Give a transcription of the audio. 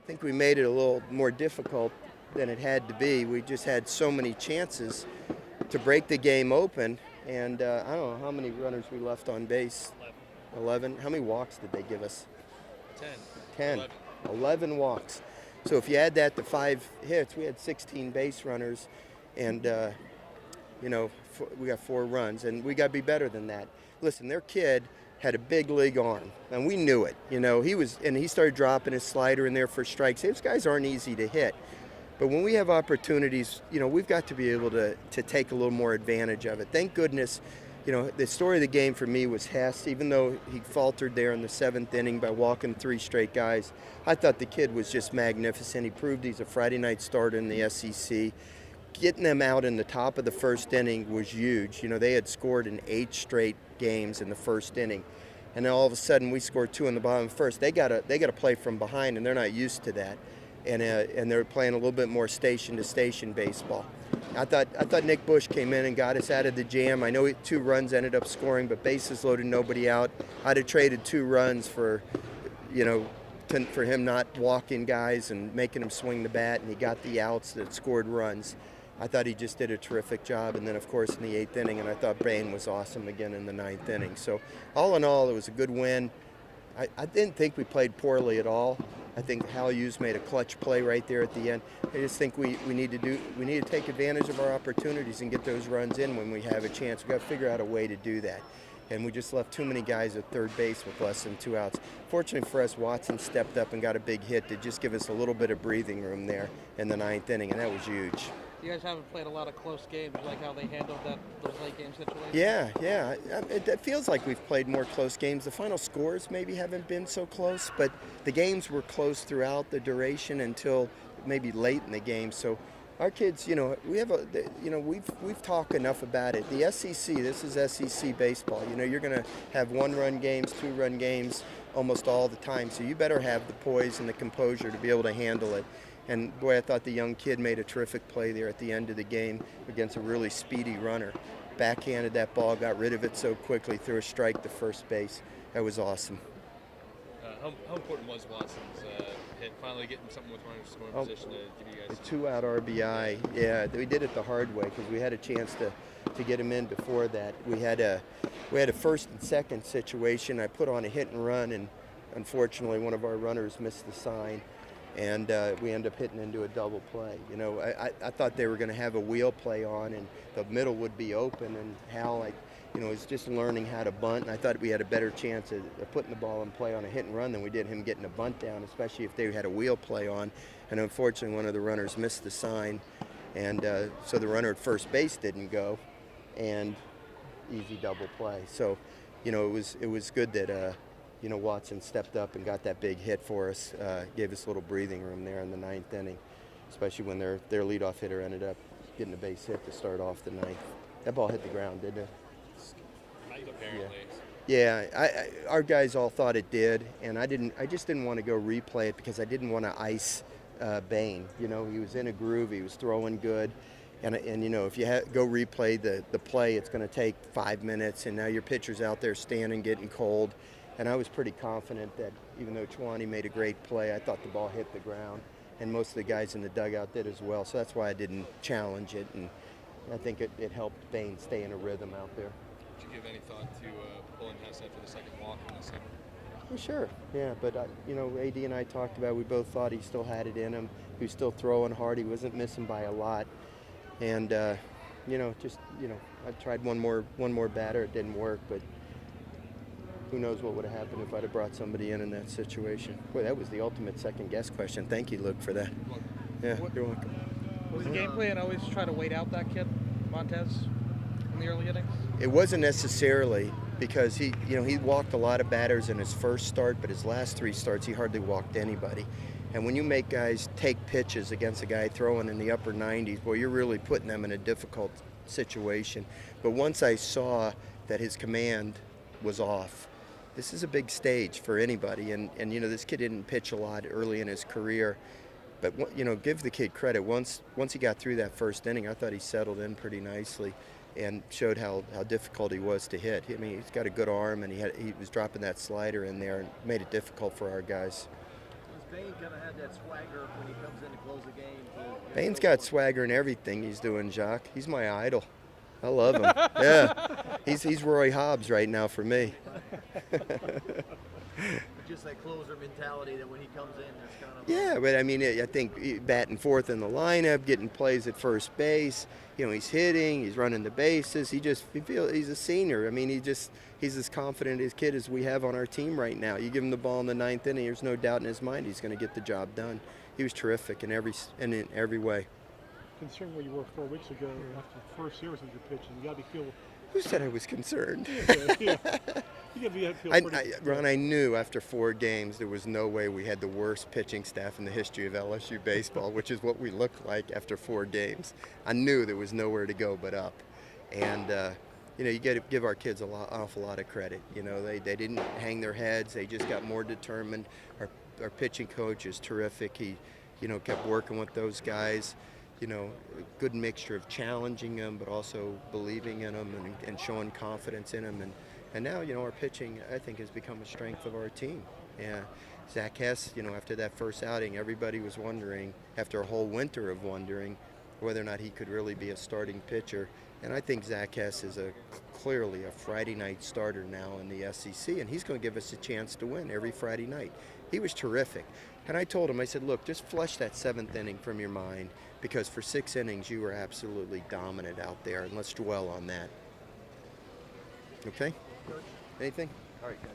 think we made it a little more difficult than it had to be. We just had so many chances to break the game open, and I don't know how many runners we left on base. 11. How many walks did they give us? 10. 11 walks. So if you add that to 5 hits, we had 16 base runners, and we got 4 runs, and we got to be better than that. Listen, their kid had a big league arm, and we knew it. He started dropping his slider in there for strikes. Those guys aren't easy to hit. But when we have opportunities, we've got to be able to take a little more advantage of it. Thank goodness, the story of the game for me was Hess. Even though he faltered there in the 7th inning by walking 3 straight guys, I thought the kid was just magnificent. He proved he's a Friday night starter in the SEC. Getting them out in the top of the 1st inning was huge. They had scored in 8 straight games in the 1st inning. And then all of a sudden we scored 2 in the bottom first. They got to play from behind, and they're not used to that. And they're playing a little bit more station-to-station baseball. I thought Nick Bush came in and got us out of the jam. I know 2 runs ended up scoring, but bases loaded, nobody out. I'd have traded 2 runs for him not walking guys and making them swing the bat, and he got the outs that scored runs. I thought he just did a terrific job. And then, of course, in the 8th inning, and I thought Bain was awesome again in the 9th inning. So all in all, it was a good win. I didn't think we played poorly at all. I think Hal Hughes made a clutch play right there at the end. I just think we need to take advantage of our opportunities and get those runs in when we have a chance. We've got to figure out a way to do that. And we just left too many guys at third base with less than 2 outs. Fortunately for us, Watson stepped up and got a big hit to just give us a little bit of breathing room there in the 9th inning, and that was huge. You guys haven't played a lot of close games. You like how they handled those late game situations? Yeah. It feels like we've played more close games. The final scores maybe haven't been so close, but the games were close throughout the duration until maybe late in the game. So our kids, we've talked enough about it. The SEC, this is SEC baseball. You're going to have 1-run games, 2-run games almost all the time. So you better have the poise and the composure to be able to handle it. And boy, I thought the young kid made a terrific play there at the end of the game against a really speedy runner. Backhanded that ball, got rid of it so quickly, threw a strike to first base. That was awesome. How important was Watson's hit, finally getting something with runners in scoring position to give you guys? A 2-out RBI. Yeah, we did it the hard way because we had a chance to get him in before that. We had a 1st and 2nd situation. I put on a hit and run, and unfortunately one of our runners missed the sign. And we end up hitting into a double play. I thought they were going to have a wheel play on, and the middle would be open. And Hal, was just learning how to bunt. And I thought we had a better chance of putting the ball in play on a hit and run than we did him getting a bunt down, especially if they had a wheel play on. And unfortunately, one of the runners missed the sign, and so the runner at first base didn't go, and easy double play. So, it was good that. Watson stepped up and got that big hit for us, gave us a little breathing room there in the 9th inning, especially when their leadoff hitter ended up getting a base hit to start off the 9th. That ball hit the ground, didn't it? Apparently. Yeah, our guys all thought it did, and I just didn't want to go replay it because I didn't want to ice Bain. He was in a groove, he was throwing good. And if you go replay the play, it's going to take 5 minutes, and now your pitcher's out there standing, getting cold. And I was pretty confident that even though Chouani made a great play, I thought the ball hit the ground, and most of the guys in the dugout did as well. So that's why I didn't challenge it, and I think it helped Bain stay in a rhythm out there. Did you give any thought to pulling Hess after the 2nd walk in the 7th? Well, sure, yeah. But AD and I talked about it. We both thought he still had it in him. He was still throwing hard. He wasn't missing by a lot, and I tried one more batter. It didn't work, but. Who knows what would have happened if I'd have brought somebody in that situation. Boy, that was the ultimate second-guess question. Thank you, Luke, for that. Yeah, you're welcome. Was the game plan always try to wait out that kid, Montez, in the early innings? It wasn't necessarily because he walked a lot of batters in his first start, but his last 3 starts he hardly walked anybody. And when you make guys take pitches against a guy throwing in the upper 90s, boy, you're really putting them in a difficult situation. But once I saw that his command was off, this is a big stage for anybody, and this kid didn't pitch a lot early in his career, but give the kid credit. Once he got through that 1st inning, I thought he settled in pretty nicely and showed how difficult he was to hit. I mean, he's got a good arm, and he was dropping that slider in there and made it difficult for our guys. Bain kind of had that swagger when he comes in to close the game? Bain's got swagger in everything he's doing, Jacques. He's my idol. I love him. Yeah, he's Roy Hobbs right now for me. Just that closer mentality that when he comes in, that's kind of. Yeah, but I mean, I think batting fourth in the lineup, getting plays at first base. You know, he's hitting, he's running the bases. He's a senior. I mean, he's as confident as kid as we have on our team right now. You give him the ball in the ninth inning, there's no doubt in his mind he's going to get the job done. He was terrific in every way. Concerned where you were 4 weeks ago after the first series of your pitching. You got to feel. Who said I was concerned? Yeah. You got to feel pretty. Ron, I knew after 4 games there was no way we had the worst pitching staff in the history of LSU baseball, which is what we looked like after 4 games. I knew there was nowhere to go but up, and you know, you got to give our kids an awful lot of credit. You know, they didn't hang their heads; they just got more determined. Our pitching coach is terrific. He, you know, kept working with those guys. You know, a good mixture of challenging them, but also believing in them and showing confidence in them. And now, you know, our pitching, I think, has become a strength of our team. Yeah, Zack Hess, you know, after that first outing, everybody was wondering, after a whole winter of wondering, whether or not he could really be a starting pitcher. And I think Zack Hess is clearly a Friday night starter now in the SEC, and he's going to give us a chance to win every Friday night. He was terrific. And I told him, I said, look, just flush that 7th inning from your mind, because for 6 innings you were absolutely dominant out there, and let's dwell on that. Okay? Anything? All right, guys.